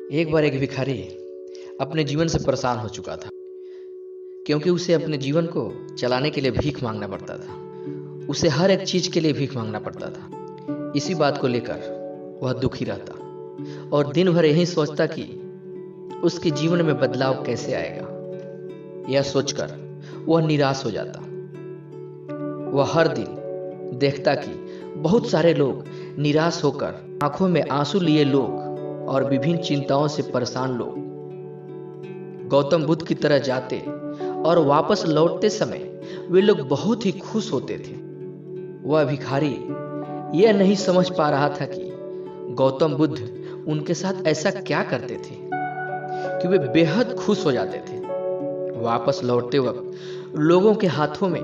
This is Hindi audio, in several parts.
एक बार एक भिखारी अपने जीवन से परेशान हो चुका था, क्योंकि उसे अपने जीवन को चलाने के लिए भीख मांगना पड़ता था। उसे हर एक चीज के लिए भीख मांगना पड़ता था। इसी बात को लेकर वह दुखी रहता और दिन भर यही सोचता कि उसके जीवन में बदलाव कैसे आएगा। यह सोचकर वह निराश हो जाता। वह हर दिन देखता कि बहुत सारे लोग निराश होकर आंखों में आंसू लिए लोग और विभिन्न चिंताओं से परेशान लोग गौतम बुद्ध की तरह जाते और वापस लौटते समय वे लोग बहुत ही खुश होते थे। वह भिखारी यह नहीं समझ पा रहा था कि गौतम बुद्ध उनके साथ ऐसा क्या करते थे कि वे बेहद खुश हो जाते थे। वापस लौटते वक्त लोगों के हाथों में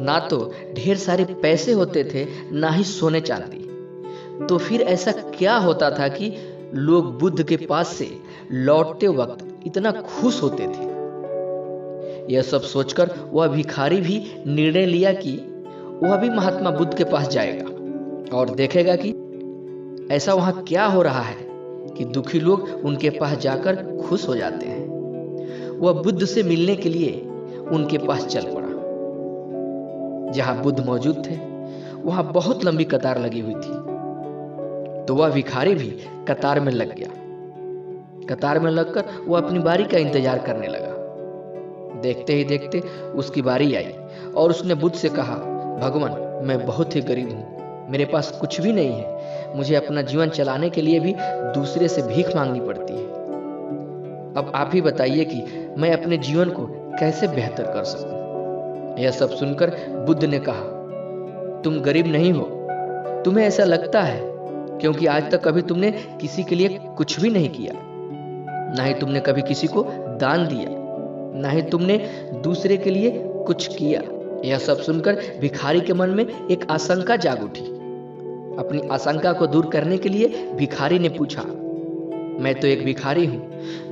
ना तो ढेर सारे पैसे होते थे, ना ही सोने चांदी। तो फिर ऐसा क्या होता था कि लोग बुद्ध के पास से लौटते वक्त इतना खुश होते थे। यह सब सोचकर वह भिखारी भी निर्णय लिया कि वह भी महात्मा बुद्ध के पास जाएगा और देखेगा कि ऐसा वहां क्या हो रहा है कि दुखी लोग उनके पास जाकर खुश हो जाते हैं। वह बुद्ध से मिलने के लिए उनके पास चल पड़ा। जहां बुद्ध मौजूद थे वहां बहुत लंबी कतार लगी हुई थी। तो वह भिखारी भी कतार में लग गया। कतार में लगकर वह अपनी बारी का इंतजार करने लगा। देखते ही देखते उसकी बारी आई और उसने बुद्ध से कहा, भगवान, मैं बहुत ही गरीब हूँ, मेरे पास कुछ भी नहीं है। मुझे अपना जीवन चलाने के लिए भी दूसरे से भीख मांगनी पड़ती है। अब आप ही बताइए कि मैं अपने जीवन को कैसे बेहतर कर सकूं। यह सब सुनकर बुद्ध ने कहा, तुम गरीब नहीं हो, तुम्हें ऐसा लगता है क्योंकि आज तक कभी तुमने किसी के लिए कुछ भी नहीं किया, ना ही तुमने कभी किसी को दान दिया, ना ही तुमने दूसरे के लिए कुछ किया। यह सब सुनकर भिखारी के मन में एक आशंका जाग उठी। अपनी आशंका को दूर करने के लिए भिखारी ने पूछा, मैं तो एक भिखारी हूं,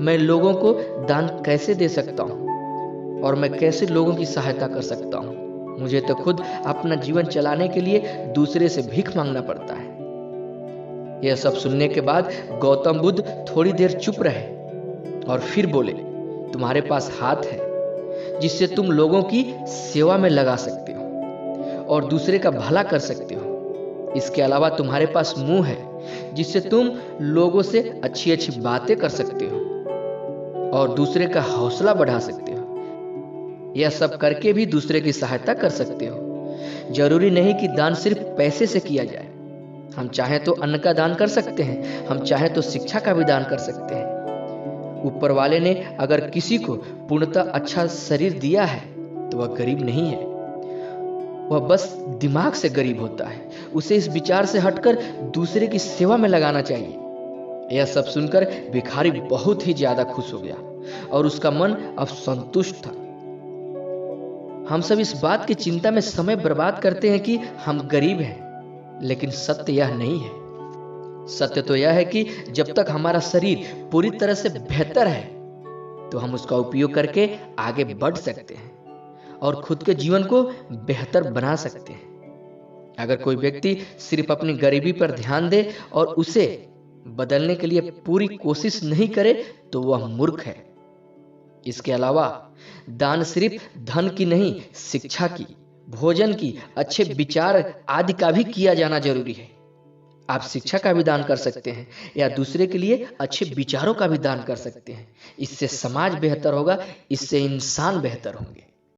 मैं लोगों को दान कैसे दे सकता हूं और मैं कैसे लोगों की सहायता कर सकता हूं। मुझे तो खुद अपना जीवन चलाने के लिए दूसरे से भीख मांगना पड़ता है। यह सब सुनने के बाद गौतम बुद्ध थोड़ी देर चुप रहे और फिर बोले, तुम्हारे पास हाथ है जिससे तुम लोगों की सेवा में लगा सकते हो और दूसरे का भला कर सकते हो। इसके अलावा तुम्हारे पास मुंह है जिससे तुम लोगों से अच्छी अच्छी बातें कर सकते हो और दूसरे का हौसला बढ़ा सकते हो। यह सब करके भी दूसरे की सहायता कर सकते हो। जरूरी नहीं कि दान सिर्फ पैसे से किया जाए। हम चाहें तो अन्न का दान कर सकते हैं, हम चाहें तो शिक्षा का भी दान कर सकते हैं। ऊपर वाले ने अगर किसी को पूर्णतः अच्छा शरीर दिया है तो वह गरीब नहीं है, वह बस दिमाग से गरीब होता है। उसे इस विचार से हटकर दूसरे की सेवा में लगाना चाहिए। यह सब सुनकर भिखारी बहुत ही ज्यादा खुश हो गया और उसका मन अब संतुष्ट था। हम सब इस बात की चिंता में समय बर्बाद करते हैं कि हम गरीब हैं, लेकिन सत्य यह नहीं है। सत्य तो यह है कि जब तक हमारा शरीर पूरी तरह से बेहतर है तो हम उसका उपयोग करके आगे बढ़ सकते हैं और खुद के जीवन को बेहतर बना सकते हैं। अगर कोई व्यक्ति सिर्फ अपनी गरीबी पर ध्यान दे और उसे बदलने के लिए पूरी कोशिश नहीं करे तो वह मूर्ख है। इसके अलावा दान सिर्फ धन की नहीं, शिक्षा की, भोजन की, अच्छे विचार आदि का भी किया जाना जरूरी है। आप शिक्षा का भी दान कर सकते हैं या दूसरे के लिए अच्छे विचारों का भी दान कर सकते हैं। इससे समाज बेहतर होगा, इससे इंसान बेहतर होंगे।